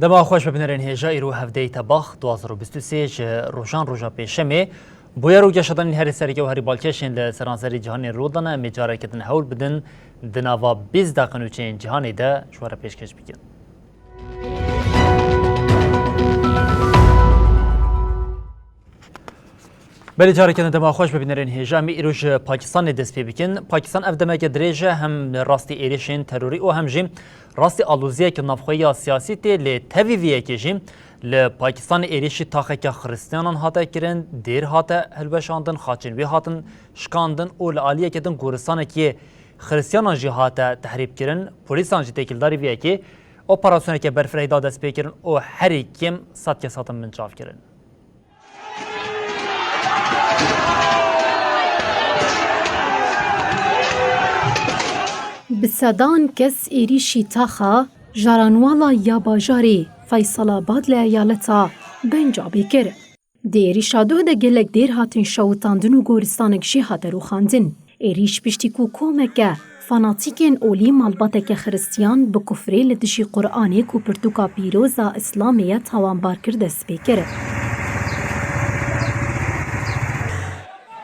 دما خوش ببینرین هجا ایرو هفته تباخ 2023 روشان روژا پیشمه بویا رو گشتن هر سری و هر بالکشین لسرانسری جهانی رودانه میجاره کدن حول بدن دناوا 20 دقیقه جهانی ده شواره پیشکش بکن. بله جاره کدن دما خوش ببینرین هجا می ایروش پاکستان دست پی بکن. پاکستان افدمه که دریجه هم راستی ایریشین تروری و هم جیم راستی آلوزیه که نفخوی سیاسی تی لی تاویویه که جیم لی پاکستان ایریشی تاخه که خریستیانان هاته کرن دیر هاته هلوشاندن خاچنوی هاتن شکاندن و لعالیه کدن گورستانه که خریستیانان جی هاته تحریب کرن پولیسان جی تکیلداری ویه که اپراسیونه که برفره داد دست پی کرن و هری کم سات که ساتن منجاف کرن. بسدان کس ایریشی تاخا جارانوالا یا باجاری فیصل آباد لیالتا بنجابی کر. دیریشا دو ده گلک دیر هاتن شوتاندن و گورستانک جی هات رو خاندن. ایریش پشتی کو کومکه فاناتیکن اولی مالباتک خریستیان به کفری لدشی قرآنی کو پرتوکا پیروزا اسلامیه تاوانبار کرده سپیکر.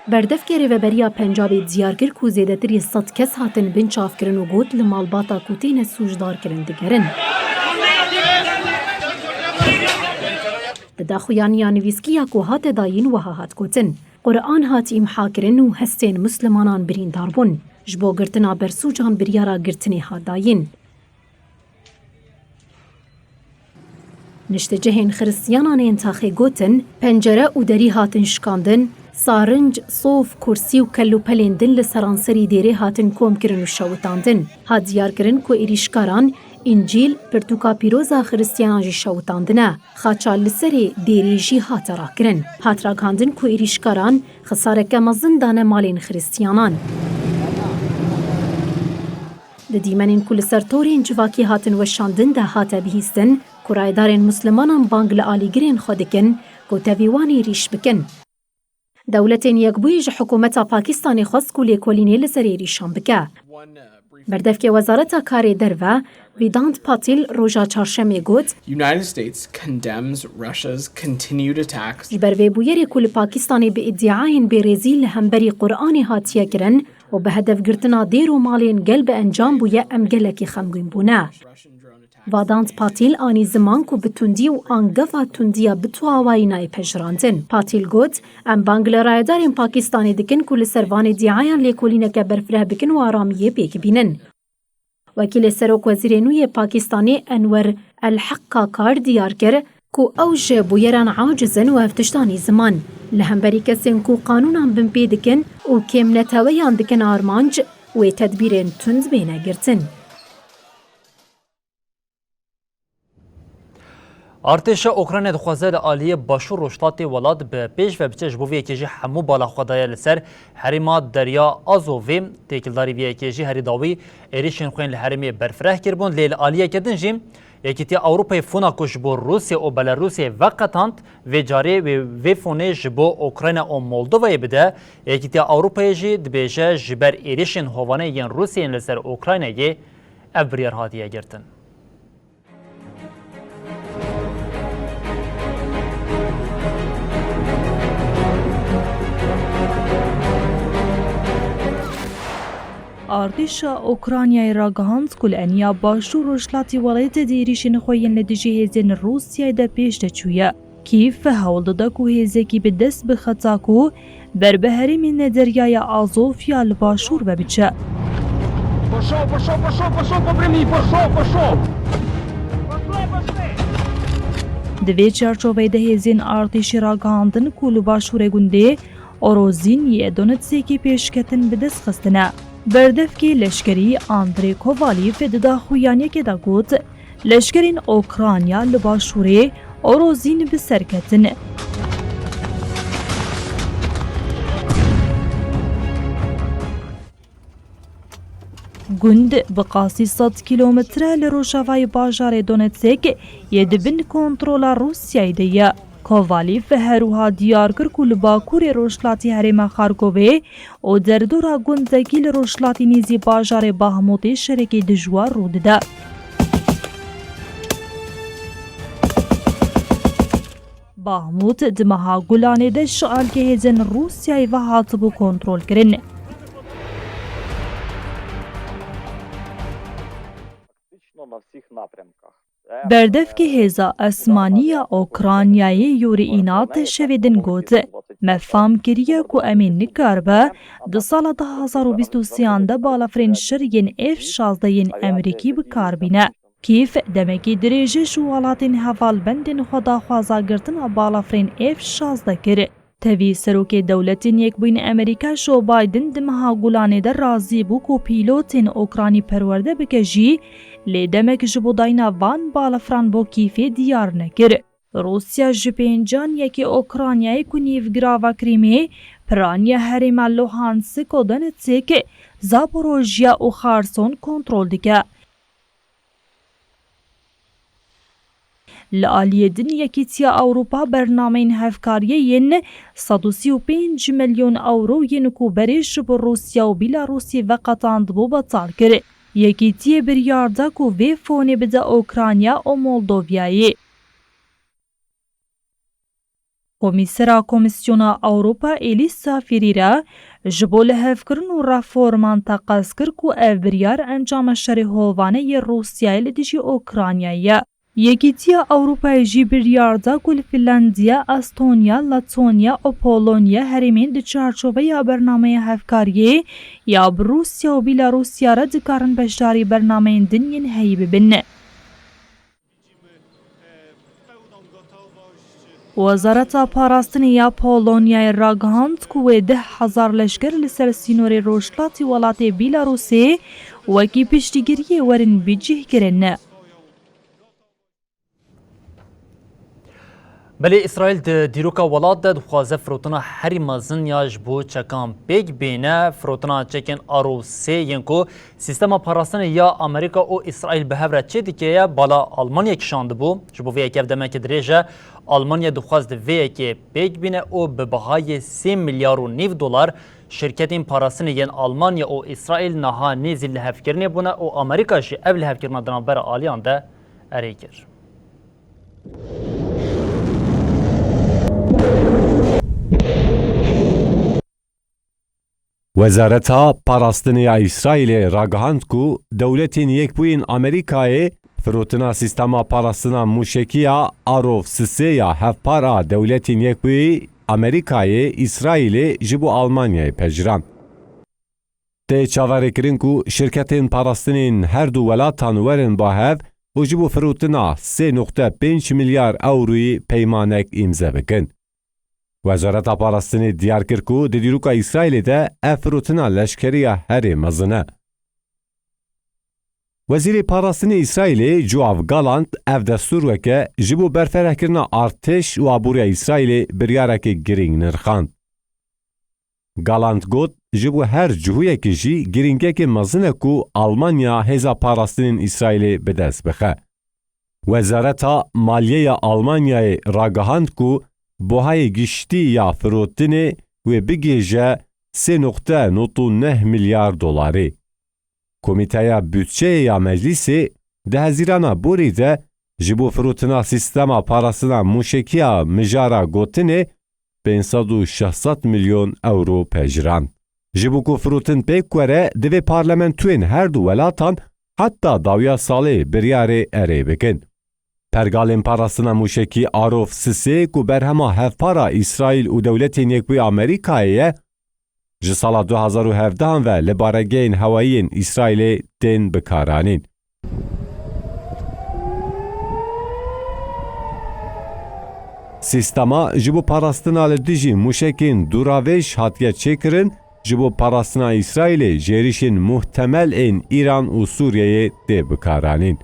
بردف گری و بریا پنجابی دیارگر کو زیده تری 100 کس هاتن بنچاف کرن و گوت لمالباتا کوتین سوجدار کرن دگرن. داخویان یانویسکیا کو هات داین و هات کوتن. قرآن هات امحا کرن و هستین مسلمانان برین داربون. جبو گرتنا برسوجان بریارا گرتنی هات داین. نشت جهین خرسیانان انتاخی گوتن پنجره و دری هاتن شکاندن سارنج، صوف، کرسی و کلو پلندن لسرانسری دیره هاتن کوم کرن و شوتاندن. هات زیار کرن کو ایریشکاران انجیل پرتوکا پیروزا خریستیانان جی شوتاندنه. خاچال لسری دیره جی هات را کرن. هات را کاندن کو ایریشکاران خسارک مزندان مالین خریستیانان. دیمنین کل سرطورین جواکی هاتن و شاندن ده هات بهیستن کرایدارین مسلمانان بانگ لآلیگرین خودکن کو تاویوانی ریش بکن. دولتین یکبویج حکومت پاکستانی خواست کولی کلینی لسری ریشان بکه. بردف که وزارت کار دروا ویدانت پاتیل روژا چارشمی گوت جبر وی بویری کل پاکستانی به ادعاین بیریزی لهمبری قرآنی هاتیه کرن و به هدف گرتنا دیر و مالین گل به انجام بویه ام گلکی خمگوین بونه. وادانت پاتیل آنی زمان کو بتوندی و آنگفا توندیا بتو آوائی نای پجراندن. پاتیل گوت ام بانگل رایدارین پاکستانی دکن کل سروان دیعایان لیکولینه که برفره بکن و آرامیه بیک بینن. وکیل سروک وزیر نوی پاکستانی انور الحقا کار دیار کر کو اوج بویران عاجزن و افتشتانی زمان. لهمبری کسین کو قانونان بمپی دکن و کم نتاویان دکن آرمانج و تدبیرین تند بینه گرتن. ارتش اوکراین دخوازه عالیه باشور رشتات ولاد به پیش و بچش بو ویکیجی همو بالا خدای لسر حریما دریا آزووی تکلداری ویکیجی هری داوی ایریشن خوین لحرمی برفره کربون لیل عالیه کدن جیم یکیتی اروپای فونا کش بو روسیه و بلاروسیه وقتاند و جاری و فونه جبو اوکراین و مولدوای بده یکیتی اروپای جی دبیجه جبر ایریشن هوانه ین روسیه لسر اوکراین یه ابریر هاتیه گرتن. ارتشا اوکراینای راگهاند کل انیا باشور و شلاتی ولایت دیریشن خوین لدیجی هزین روسیای ده پیش دچویا کیف هول داده کو هزکی به دست بخطا کو بربهری من دریای آزوفیا لباشور و بچه دوی چارچوبه ده هزین ارتشی راگهاندن کل باشور گنده اروزین یه دونتسی که پیشکتن به دست خستنه بردفکی لشکری آندری کووالیف ددا خویانیکی دا گوت لشکرین اوکرانیا لباشوره اوروزین بسرکتن. گوند بقاسی 100 کیلومتره لروشاوای باجار دونتسک یدبن کنترول روسیای دیه. کووالیف هروها دیار کر که لباکور روشلاتی هرم خارکوه او در دورا گوندکی لروشلاتی نیزی باجار باهموت شرکی دجوار رو ده. باهموت دمها گلانه ده شعال که هزن روسیای و هاتبو کنترول کرن. بردفکی هزا اسمانیا اوکرانیای یوری اینات شویدن گوت مفام کریه کو امین نکاربه ده سال 2023 ده بالافرین شرین F-16 امریکی بکاربینه. کیف دمکی دریجه شوالاتین حوال بندین خدا خوازا گرتن بالافرین F-16 کره. تاوی سروک دولتین یک بین امریکا شو بایدن دمها گلانه در رازی بو کو پیلوتین اوکرانی پرورده بکجی لی دمک جبو داینا وان بالافران بو کیفی دیار نکر. روسیا جپینجان یکی اوکرانیای کنیف گراوا کریمی پرانیا هریما لوهانسک و دونتسک زاپوروژیا و خارسون کنترول دکه. لعالی دنیاکی تیا اوروپا برنامه هفکاریین 135 میلیون اورو ینکو بریش بر روسیا و بیلاروسی و قطاند بو بطال کرد. یکی تی بریارده کو وی فونی بده اوکرانیا و مولدوویایی. کمیسرا کمیسیونا اوروپا الیسا فیریرا جبول هفکرن و رفورمان تقاس کر کو او بریار انجام شری هوانه ی روسیای لدیجی اوکرانیایی. یکیتیا اروپای جی بریاردا کل فنلاندیا، استونیا، لاتوانیا و پولونیا هریمین د چارچوبه یا برنامه هفکاریه یا بروسیا و بیلاروسیا را دکارن بشداری برنامه دنین هی ببینه. وزارت پاراستنی پولونیا راگهاند که 10,000 لشکر لسر سینور روشلاتی ولات بیلاروسی وکی پشتیگیری ورن بیجه کرنه. بله اسرائیل دیروکا ولاد دخوازه فروتنا هری مزن یاج بو چکان بیگ بینه فروتنا چکن آروسی ینکو سیستم پاراستن یا امریکا و اسرائیل به هفره چه دیگه بالا آلمانیا کشانده بو جبو وی اکیف دمه که دریجه آلمانیا دخواست وی اکی بیگ بینه و به بهای 3 میلیارد و نیو دلار شرکتین پاراستن ین آلمانیا و اسرائیل نها نیزی لحفکرنی بونه و امریکا شی اول لحفکرنا دنابر آلیان ده اریکر. وزارت پاراستنی اسرائیل راگهاند کو دولتین یک بوین امریکای فروتنا سیستما پاراستنا موشکیا آروف سسیا هفپارا دولتین یک بوی امریکای اسرائیل جبو آلمانیای پجران. ته چاوارکرین کو شرکتین پاراستنین هر دو ولاتان ورن با هف و جبو فروتنا 3.5 میلیارد اوروی پیمانک امضا بکن. وزارت پاراستنی دیار کرد که دیروکا اسرائیل ده افروتنا لشکریه هری مزنه. وزیر پاراستنی اسرائیل جواف گالانت اف دستور وکه جبو برفره کرنا ارتش و عبوری اسرائیل بریاره که گرینگ نرخاند. گالانت گوت جبو هر جهویه که جی گرینگه که مزنه که آلمانیا هزا پاراستنین اسرائیل بدست بخه. وزارت مالیه آلمانیای راگهاند که بوهای گشتی یا فروتنی و بگیجه 3.9 میلیارد دلاری. کمیته بودجه یا مجلسی ده هزیرانا بوریده جبو فروتنا سیستما پاراستنا موشکیا مجارا گوتنی 560 میلیون اورو پجران. جبو که فروتن پیکوره دوی پارلمنتوین هر دو ولاتان حتی داویا سالی بریاره اره بکن. پرگالین پاراستنا موشکی آروف سسی که برهما هفپارا اسرائیل و دولتین یک بوی امریکایه جسالا 2017 و لبارگین هوایین اسرائیل دین بکارانین. سیستما جبو پاراستنا لدیجی موشکین دوراویش هاتیه چکرن ji bo parastina İsraîlê jêrîşên muhtemel ên İran û Sûriyeyê tê bikaranîn.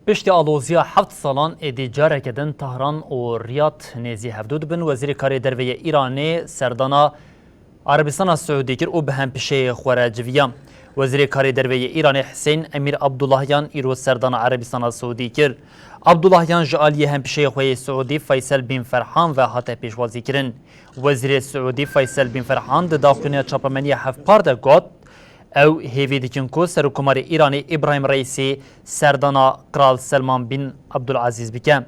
Piştî aloziya 7 salan êdî careke din Tehran û Riyad nêzî hevdû dibin. Wezîrê Karê Derve Îranê serdana Erebistana Siûdî kir û bi hempişeyê xwe re civiya. Wezîrê Karê Derve Îranê Hüseyn Emîr Abdullahyan îro serdana Erebistana Siûdî kir. Abdullahyan ji aliyê hempişeyê xwe yê Siûdî Faysal Bin Ferhan ve hate pêşwazî kirin. Wezîrê Siûdî Faysal Bin Ferhan di daxuyaniya çapemeniya hevpar de got ew hêvî dikin ku Serokkomarê Îranê İbrahim Reîsî serdana Kral Selman Bin Abdulaziz bike.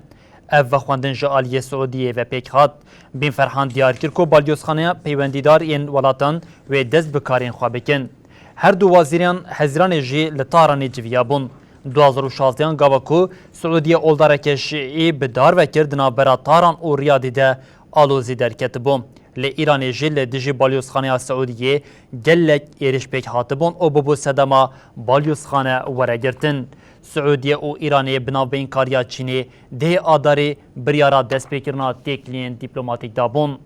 Ev vexwendin ji aliyê Siûdiyê ve pêk hat. Bin Ferhan diyar kir ku balyozxaneya peywendîdar yên welatan wê dest bi karên xwe bikin. Her du wazîriyan hezîranê jî li Tehranê civiya bûn. 2016 gava ku Siûdiye oldareke şiî bi dar vekir di navbera Tehran û Riyadê de alozî derketibû. Li Îranê jî li dijî balyozxaneya Siûdiyê gelek êriş pêk hatibûn û bibû sedema balyozxane weregirtin. Siûdiye û Îranê bi navbeyên kariya Çînê dê adarê biryara destpêkirina têkiliyên dîplomatîk dabûn.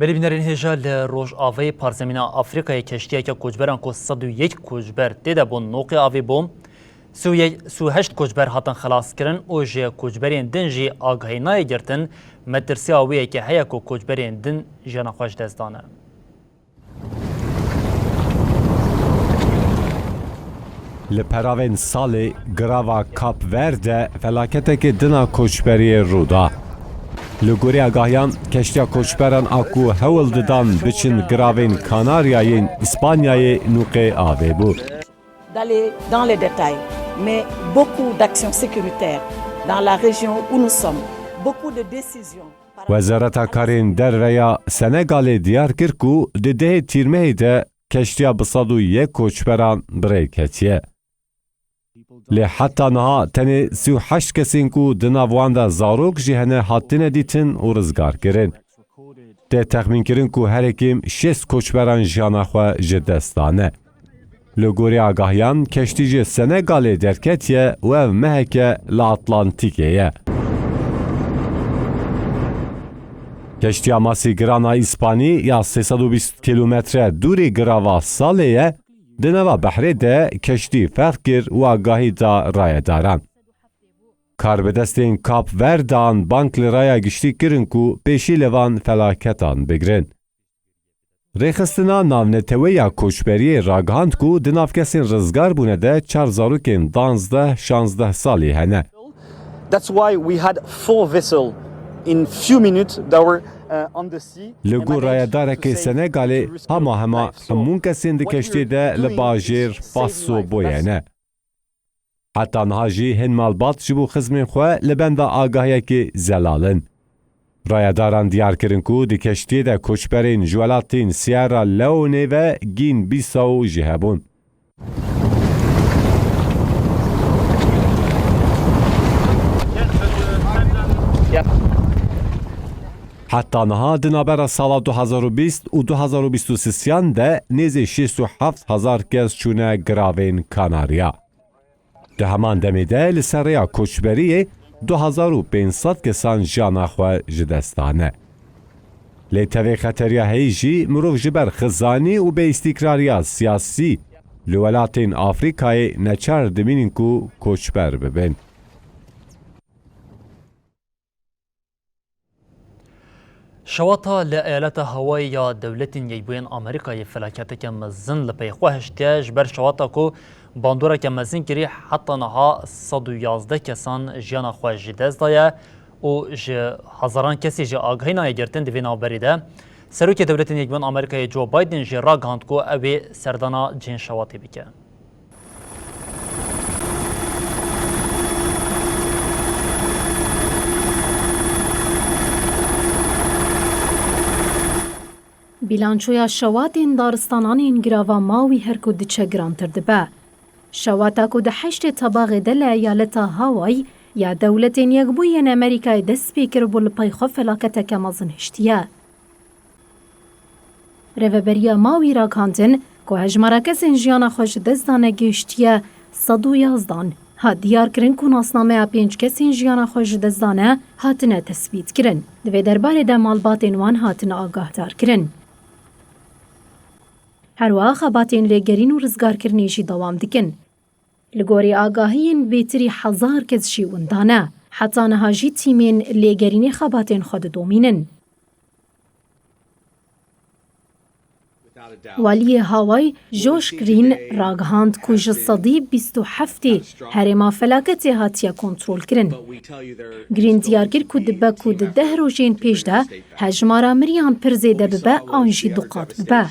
Berîbînerên hêja li Rojavayê Parzemîna Afrikayê keştiyeke koçberan ku 101 koçber tê de bûn noqê avê bû. 38 koçber hatin xelaskirin û ji koçberên din jî agahî nayê girtin. Metirsiya wê yekê heye ku koçberên din jiyana xwe ji dest dane. Li peravên salê girava Kap Verde felaketeke dina koçberiyê rû da. Li gorî agahiyan keştiya koçberan a ku hewl didan biçin giravên Kanaryayên İspanyayê nûqê avê bû. D'aller dans les détails, mais beaucoup d'actions sécuritaires dans la région où nous sommes, beaucoup de décisions. Wezareta Karên Derveya Senegalê diyar kir ku di dehê tîrmehê de keştiya bi 101 koçberan birê ketiye. Lê heta niha tenê 38 kesên ku di nav wan de zarok jî hene hatine dîtin û rizgar kirin. Tê texmînkirin ku herêkêm 6 koçberan jiyana xwe ji dest dane. Li gorî agahiyan keştî ji Senegalê derketiye û ev meheke li Atlantîkê ye. Keştiya masî girana İspanî ya 320 kilometre dûrê girava salê ye, di nava behrê de keştî fex kir û agahî da rayedaran. Karbidestên Kap Verdean bank li raya giştî kirin ku pêşî levan felaketan bigirin. Rêxistina navneteweya koçberiyê ragihand ku di nav kesên rizgar bûne de 4 zarokên 12-16 salî hene. That's why we had 4 vessels in few minutes that were on the sea. Li gor rayedarekê Senegalê hema hemûn kesên di keştî de li bajêr Faso boyene. Heta niha jî hin malbat ji bo xizmên xwe li benda agahiyekê zelalin. Rayedaran diyar kirin ku di keştiyê de koçberên ji welatên Sierra Leone ve Guinea-Bissau jî hebûn. Heta niha di navbera sala 2020 û 2023 de nêzî 67,000 kes çûne giravên Kanarya. Di heman demê de li ser rêya koçberiyê 2500 kesan jiyana xwe ji dest dane. Lê tevê xeteriya heyî jî mirov ji ber xizanî û bêîstîkrariya siyasî li welatên Afrikayê neçar dimînin ku koçber bibin. Şewata li eyaleta Hawayê ya dewletên Yekbûyên Amerîkayê felaketeke mezin li pey xwe hiştiye ji ber şewata ku bandoreke mezin kirî heta niha 111 kesan jiyana xwe ji dest daye û ji hezaran kesî ji agahî nayê girtin di vê navberê de. Serokê Dewletên Yekbûyên Amerîkayê Joe Biden jî ragihand ku ew ê serdana cihên şewatê bike. Bilançoya şewatên daristananên girava mawî her ku diçe girantir dibe. Şewata ku di heştê tebaxê de li eyaleta Haway ya dewletên Yekbûyên Amerîkayê dest pê kiribû li pey xwe felaketeke mezin hiştiye. Rêveberiya mawî ragihandin که هجمارا کسین جیانا خوش دستانه گشتیه 111 ها دیار کرن که ناسنامه 5 کسین جیانا خوش دستانه هاتنه تثبیت کرن. دوی درباره ده مالباتین وان هاتنه آگاه دار کرن. هروا خباتین لگرین و رزگار کرنیشی دوام دکن. لگوری آگاهین بیتری 1000 کس شیوندانه. حتی نهاجی تیمین لگرین خباتین خود دومینن. والی هاوای جوش گرین راگهاند کج صدی 27 هرما فلاکتی هاتیا کنترول کرن. گرین دیارگر کود با کود 10 روزین پیش ده هجمارا مریان پرزیده ببه آنجی دقات ببه.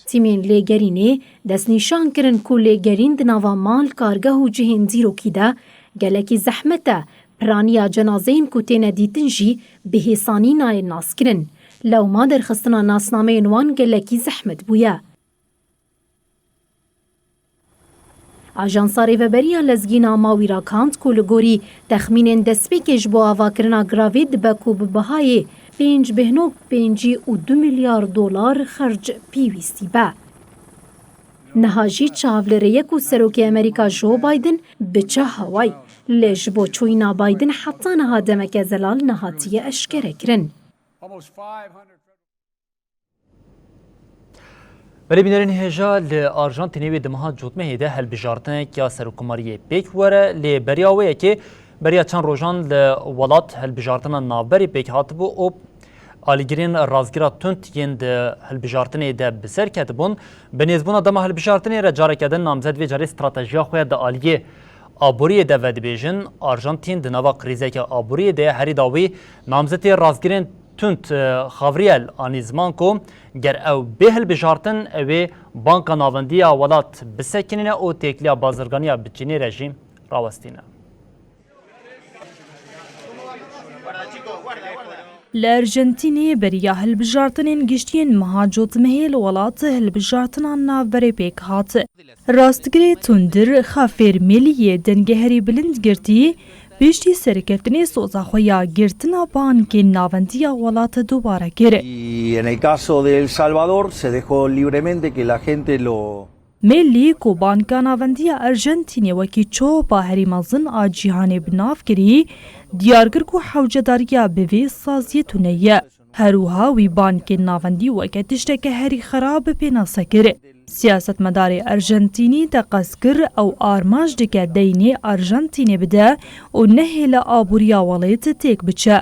تیمین لگرینه دست نشان کرن که لگرین دنوا مال کارگه و جهن زیروکی ده گلکی زحمته پرانیا جنازین کتین دیتن جی به حسانی نای ناس کرن. لو ما در خستنا ناسنامه نوان گلکی زحمت بویا. آژانسا ریوبریا لزگینا ماوی را کاند که لگوری تخمین دسپیکش با آواکرنا گراوید بکو ببهای 5.2 میلیارد دلار خرج پیوستی با. نهاجی چاولره یکو سروک امریکا جو بایدن بچه هوای لیش بو چوینا بایدن حتی نها دمک زلال نهاتی اشکره کرن. بله بینرین هجا لآرژانتینی و دمها جوتمه هیده هل بجارتنه که سروکماری پیک وره لبریاوه که بریا چند روزان لولات هل بجارتنه نابری پیک هاتبو او آلیگرین رازگیرا تونت یند هل بجارتنه ده بسر کتبون بنیزبون دم هل بجارتنه را جاره کدن نامزد و جاری استراتژیا خواه ده آلیه آبوری ده ود بیجن آرژانتین دنوا کریزه که آبوری ده هری داوی نامزد رازگیرین تونت خاوریل آنیزمان کو گر او بهل بجارتن اوی بانکا ناوندی ولات بسکنینه او تکلیا بازرگانی بچینی رژیم راوستینه. لأرجنتيني بريا هلبجارتنين گشتين مهاجوت مهيل ولات هلبجارتنان نافبري بيك هات راستگري تندر خافير مليه دنگهري بلند گرتي بیشتی سرکفتنی سوزاخویا گرتنا بانکی ناوندیا ولات دوباره کرد. Y en el caso de El Salvador se dejó libremente que la gente lo ملی کو بانکا ناوندیا ارجنتینی وکی چو با هریمازن آجیهانی بناف کری دیارگر کو حوجداریا بوی سازیتونه هروها وی بانکی ناوندی وکی تشتک هری خراب پیناسا کرد. سیاست مدار ارجنتینی تقصکر او آرماج دکه دینی ارجنتینی بده و نهیل آبوریا ولیت تیک بچه.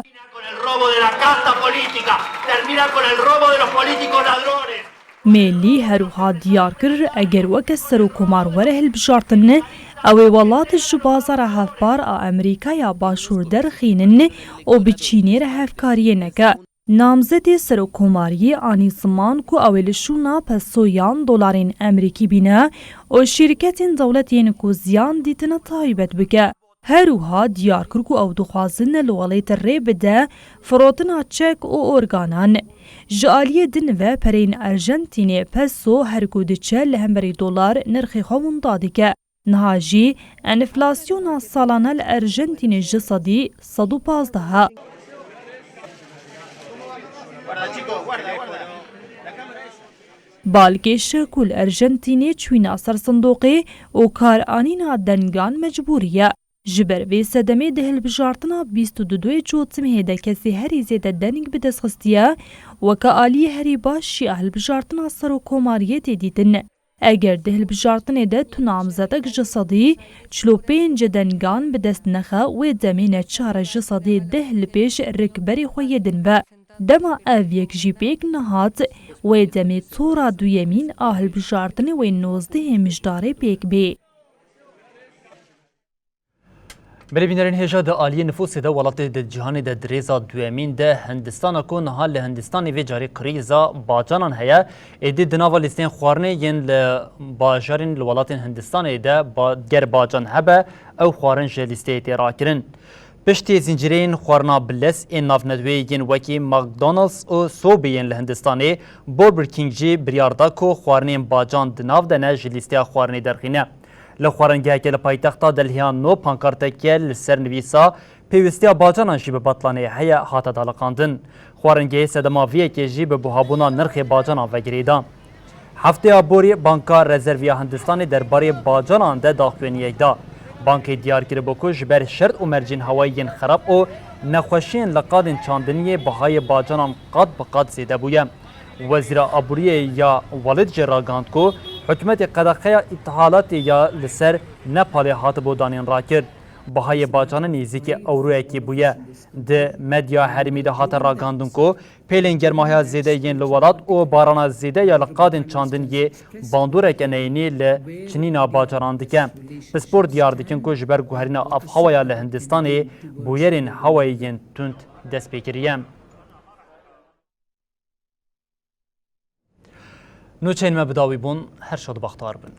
ملی هروها دیار کر اگر وک سروکمار وره هلبجارتن او ولات جبازار هفبار امریکا یا باشور درخینن و بچینی ره هفکاریه نکه. نامزد سروکماری آنی زمان کو اول شونا پسویان دلارین امریکی بینه و شرکتین دولتین کو زیان دیتن تایبت بکه. هروها دیار کر کو او دخوازن لولیت ری بده فروتنا چک و ارگانان. جالیه دن و پرین ارجنتینی پسو هرکو دچه لهمبری دلار نرخی خوون دادی که. نهاجی انفلاسیون سالانه الارجنتینی جسدی 115. بالکش کل ارجنتینی چوینا سر صندوقی و کار آنینا دنگان مجبوریه. جبر وی سدمی دهل بجارتنا 22 جوتم هیده کسی هری زیده دنگ بدست خستیه و که آلی هری باشی اهل بجارتنا سر و کماریت دیدن. اگر دهل بجارتنه ده تو نامزدک جسدی 45 دنگان بدست نخه و دمین 4 جسدی دهل پیش رکبری خویدن به. دما اویک جی پیک نهات و دمی تورا دویمین اهل بجارتنه و 19 مجدار پیک بی. بله بینرین هجا ده آلیه نفوس ده ولات ده جهان ده دریزا دوامین ده هندستان کن حال هندستانی و جاری کریزا باجانان هیا ایدی دناوا لیستین خوارنه ین باجارین لولات هندستان ده گر باجان هبه او خوارن جه لیسته تیرا کرن. پشتی زنجیرین خوارنا بلس این ناف ندوی ین وکی مکدونالدز و صوبی ین لهندستانی بوربر کینگ جی بریاردا کو خوارنین باجان دناف دنه جه لیسته خوارنی درخینه. لخوارنگه که لپایتختا دلهیان نو پانکارتکه لسر نویسا پیوستی باجانان جی به بطلانه هیا هاتا دالقاندن. خوارنگه سدماویه که جی به بوهابونا نرخ باجانان وگریدان. هفته بوری بانکا رزرویا هندستان درباره باجانان ده داخوینیه دا. بانک دیار کرده بکو جبر شرط و مرجین هوایین خراب و نخوشین لقادن چاندنی بهای باجانان قد بقد زیده بویم. وزیر آبوریه یا والد جراگاند کو حکومت قداخه اتحالات یا لسر نپالی هات بودانین را کرد. بهای باجان نیزی اوروی کی بویه ده مدیا حرمی ده هات راگاندن کو پیلین گرماهیا زیده ین لولات و بارانا زیده یا لقادن چاندن یه باندوره کنینی ل چنینا باجاران دکه بسپور دیار دکن کو جبر گوهرینا اف هوایا لهندستانی بویرین هوایین تند دست بکریم. نوچین ما بداوی بون هر شد بختار بون.